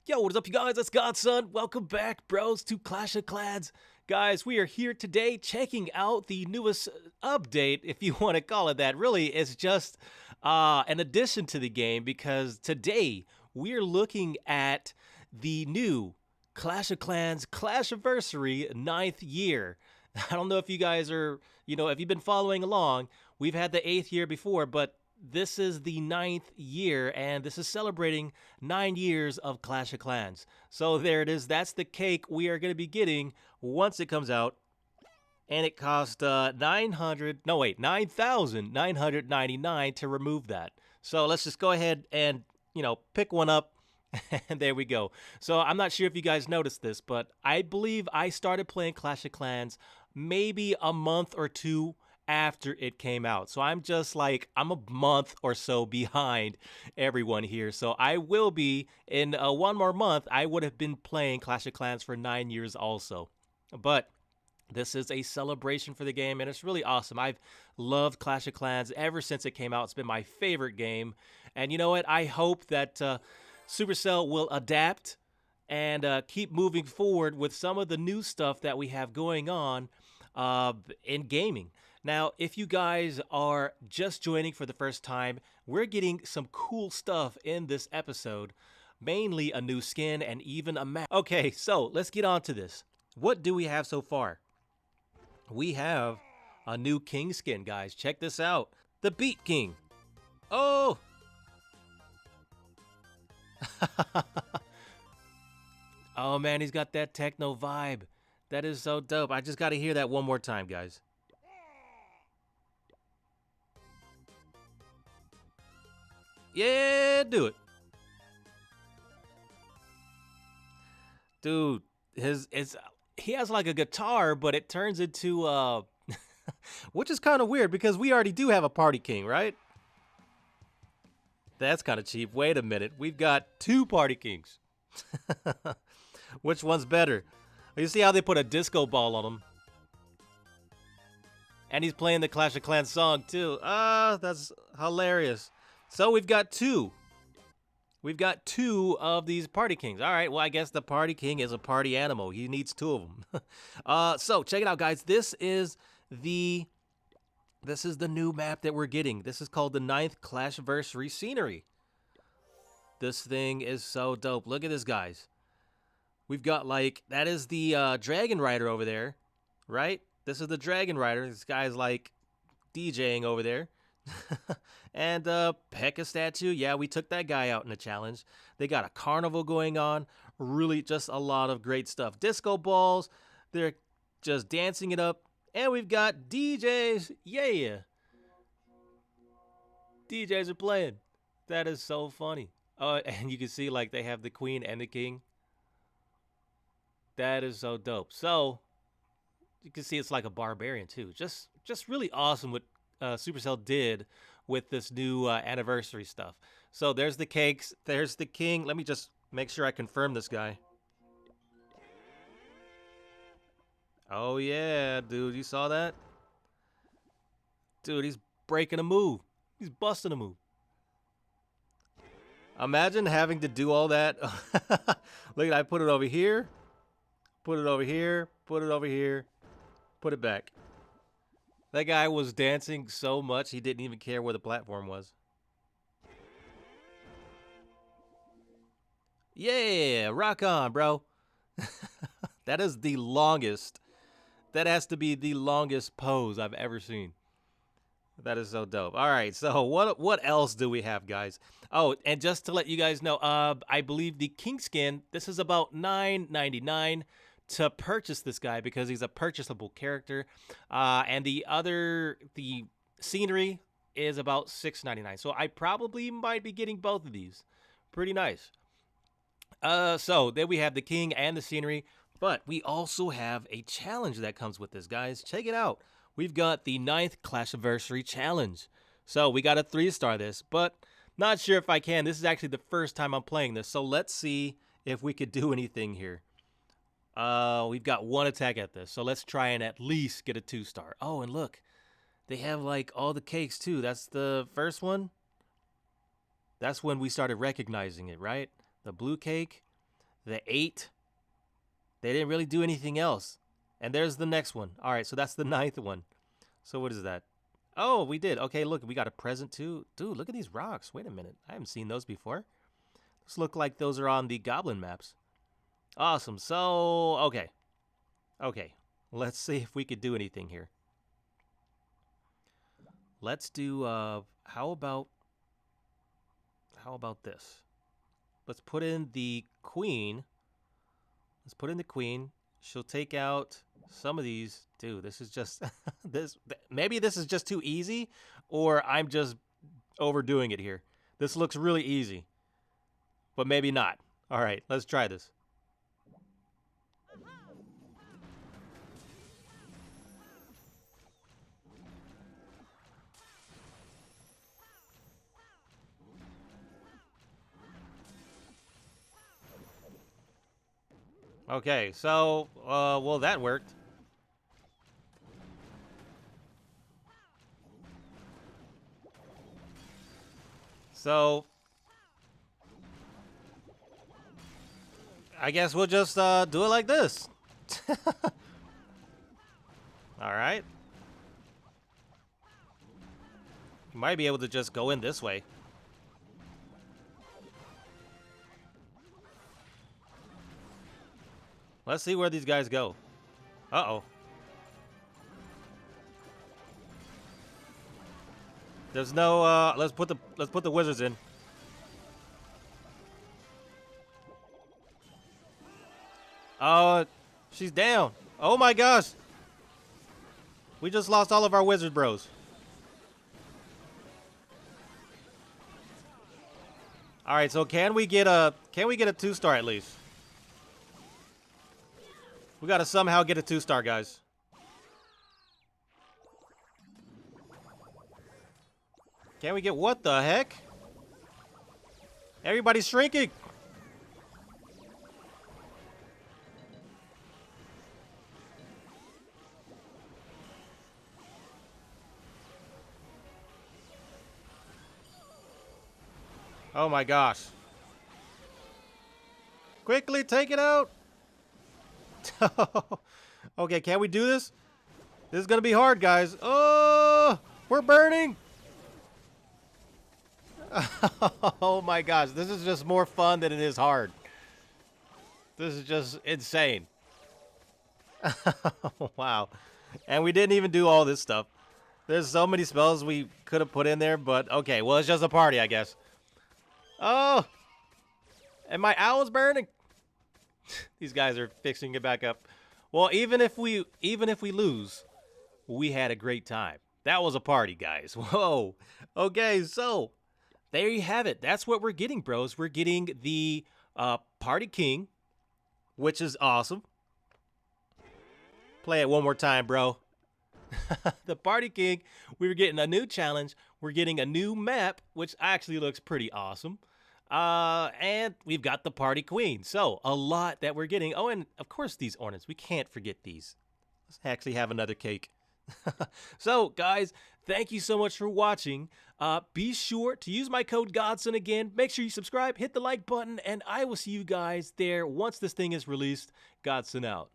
Yo, what is up, you guys? It's Godson. Welcome back, bros, to Clash of Clans. Guys, we are here today checking out the newest update, if you want to call it that. Really, it's just an addition to the game because today we're looking at the new Clash of Clans Clashiversary 9th year. I don't know if you guys are, if you've been following along, we've had the 8th year before, but this is the 9th year, and this is celebrating 9 years of Clash of Clans. So there it is. That's the cake we are going to be getting once it comes out. And it cost 9,999 to remove that. So let's just go ahead and, pick one up. And there we go. So I'm not sure if you guys noticed this, but I believe I started playing Clash of Clans maybe a month or two after it came out. So I'm a month or so behind everyone here. So I will be, in one more month, I would have been playing Clash of Clans for 9 years also. But this is a celebration for the game, and it's really awesome. I've loved Clash of Clans ever since it came out. It's been my favorite game. And you know what? I hope that Supercell will adapt and keep moving forward with some of the new stuff that we have going on in gaming. Now, if you guys are just joining for the first time, we're getting some cool stuff in this episode, mainly a new skin and even a map. Okay, so let's get on to this. What do we have so far? We have a new King skin, guys. Check this out. The Beat King. Oh! Oh, man, he's got that techno vibe. That is so dope. I just got to hear that one more time, guys. Yeah, do it. Dude, he has like a guitar, but it turns into which is kind of weird because we already do have a party king, right? That's kind of cheap. Wait a minute. We've got two party kings. Which one's better? You see how they put a disco ball on him? And he's playing the Clash of Clans song too. That's hilarious. So we've got two. We've got two of these party kings. All right, well, I guess the party king is a party animal. He needs two of them. So check it out, guys. This is the new map that we're getting. This is called the 9th Clashiversary Scenery. This thing is so dope. Look at this, guys. We've got that is the Dragon Rider over there, right? This is the Dragon Rider. This guy's DJing over there. And P.E.K.K.A statue. Yeah, we took that guy out in a challenge. They got a carnival going on. Really just a lot of great stuff. Disco balls. They're just dancing it up. And we've got DJs. Yeah. DJs are playing. That is so funny. And you can see they have the queen and the king. That is so dope. So you can see it's like a barbarian too. Just really awesome what Supercell did with this new anniversary stuff. So there's the cakes. There's the king. Let me just make sure I confirm this guy. Oh, yeah, dude. You saw that? Dude, he's breaking a move. He's busting a move. Imagine having to do all that. Look at I put it over here. Put it over here. Put it over here. Put it back. That guy was dancing so much, he didn't even care where the platform was. Yeah, rock on, bro. That is the longest. That has to be the longest pose I've ever seen. That is so dope. All right, so what else do we have, guys? Oh, and just to let you guys know, I believe the King skin, this is about $9.99 to purchase this guy because he's a purchasable character. And the scenery is about $6.99. So I probably might be getting both of these. Pretty nice. So then we have the king and the scenery, but we also have a challenge that comes with this, guys. Check it out. We've got the 9th Clashiversary Challenge. So we got to 3-star this, but not sure if I can. This is actually the first time I'm playing this. So let's see if we could do anything here. We've got one attack at this. So let's try and at least get a 2-star. Oh, and look, they have all the cakes too. That's the first one. That's when we started recognizing it, right? The blue cake. the 8. They didn't really do anything else. And there's the next one. All right, so that's the 9th one. So what is that? Oh, we did. Okay, look, we got a present too. Dude, look at these rocks. Wait a minute. I haven't seen those before. Those look like those are on the goblin maps. Awesome. So, okay. Okay, let's see if we could do anything here. Let's do, how about this? Let's put in the queen. Let's put in the queen. She'll take out some of these. Dude, this is just, maybe this is just too easy, or I'm just overdoing it here. This looks really easy, but maybe not. All right, let's try this. Okay, so, well, that worked. So, I guess we'll just do it like this. All right. You might be able to just go in this way. Let's see where these guys go. Uh-oh. There's no let's put the wizards in. She's down. Oh my gosh. We just lost all of our wizard bros. All right, so can we get a 2-star at least? We got to somehow get a 2-star, guys. Can we get, what the heck? Everybody's shrinking. Oh my gosh. Quickly take it out. Okay, can we do this? This is gonna be hard, guys. Oh, we're burning. Oh my gosh, this is just more fun than it is hard. This is just insane. Wow. And we didn't even do all this stuff. There's so many spells we could have put in there, but okay, well, it's just a party, I guess. Oh, and my owl's burning. These guys are fixing it back up. Well, even if we lose, we had a great time. That was a party, guys. Whoa. Okay, so there you have it. That's what we're getting, bros. We're getting the Party King, which is awesome. Play it one more time, bro. The Party King. We're getting a new challenge. We're getting a new map, which actually looks pretty awesome. And we've got the Party Queen. So, a lot that we're getting. Oh, and of course these ornaments. We can't forget these. Let's actually have another cake. So, guys, thank you so much for watching. Be sure to use my code Godson again. Make sure you subscribe, hit the like button, and I will see you guys there once this thing is released. Godson out.